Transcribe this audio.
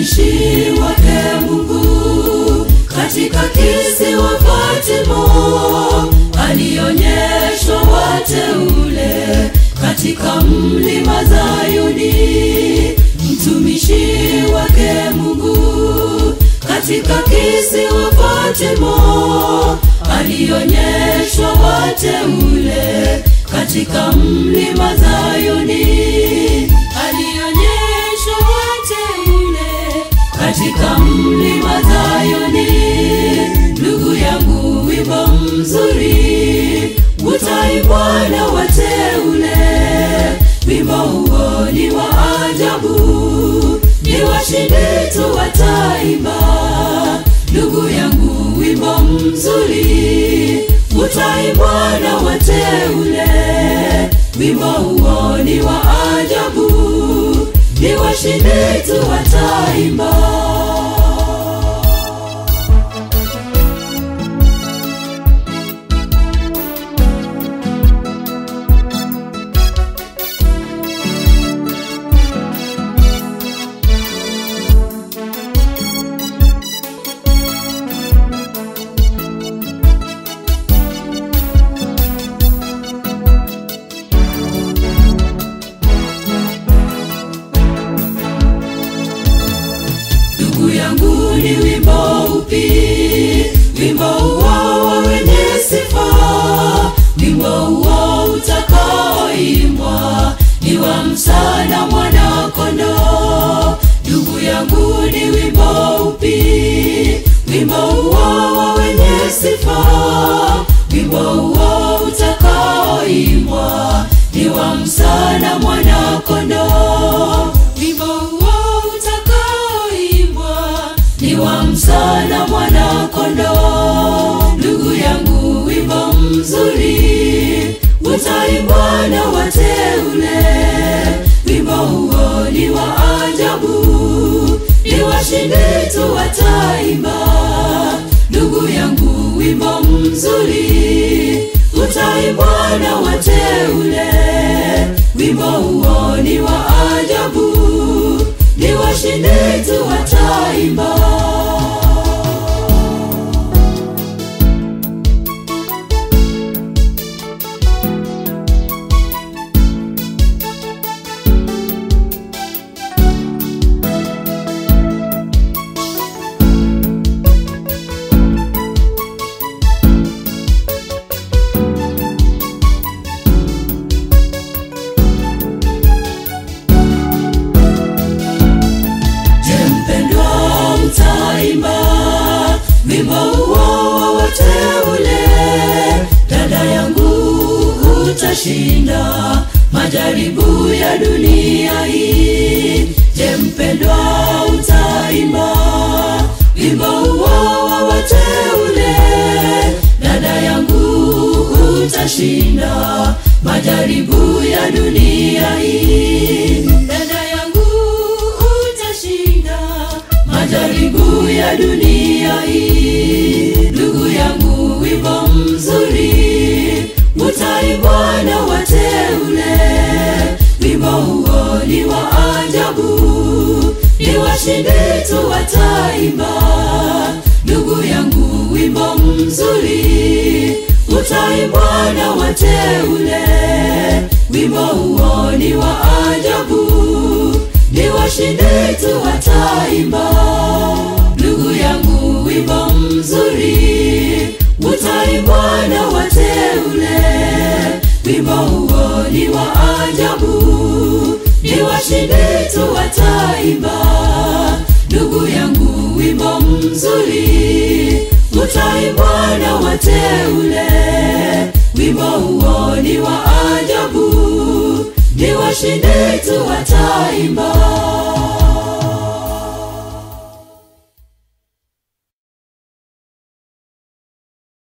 mtumishi wake Mungu katika kisiwa Patmo, alionyeshwa wateule katika mlima Zayuni. Mtumishi wake Mungu katika kisiwa Patmo, alionyeshwa wateule katika mlima Zayuni. Alionyeshwa wateule katika mlima Zayuni. Ndugu yangu, wimbo mzuri utaimbwa na wateule. Wimbo huo ni wa ajabu, ni washindi tu wataimba. Ndugu yangu, wimbo mzuri utaimbwa na wateule. Wimbo huo ni wa ajabu, ni washindi tu wataimba. Yangu ni wimbo upi? Wimbo huo wenye sifa, wimbo huo utakaoimbwa ni wa Musa na mwana kondoo. Ndugu yangu, ni wimbo upi? Wimbo huo wenye sifa, wimbo huo utakaoimbwa ni wa Musa na mwana kondoo. Wimbo ni wa Musa na mwana kondoo. Ndugu yangu, wimbo mzuri utaimbwa na wateule. Wimbo huo ni wa ajabu, ni washindi tu wataimba. Ndugu yangu, wimbo mzuri utaimbwa na wateule. Wimbo huo ni wa ajabu, ni washindi tu wataimba. Wimbo huo wateule. Dada yangu, utashinda majaribu ya dunia hii. Je, mpendwa, utaimba wimbo huo wateule? Dada yangu, utashinda majaribu ya dunia hii. Dada yangu, utashinda majaribu ya dunia hii. Ndugu yangu, wimbo mzuri utaimbwa na wateule. Wimbo huo ni wa ajabu, ni washindi tu wataimba. Ndugu yangu, wimbo mzuri utaimbwa na wateule. Wimbo huo ni wa ajabu, ni washindi tu wataimba. Ndugu yangu, wimbo mzuri utaimbwa na wateule. Wimbo huo ni wa ajabu, ni washindi tu wataimba. Ndugu yangu, wimbo mzuri utaimbwa na wateule. Wimbo huo ni wa ajabu, ni washindi tu wataimba.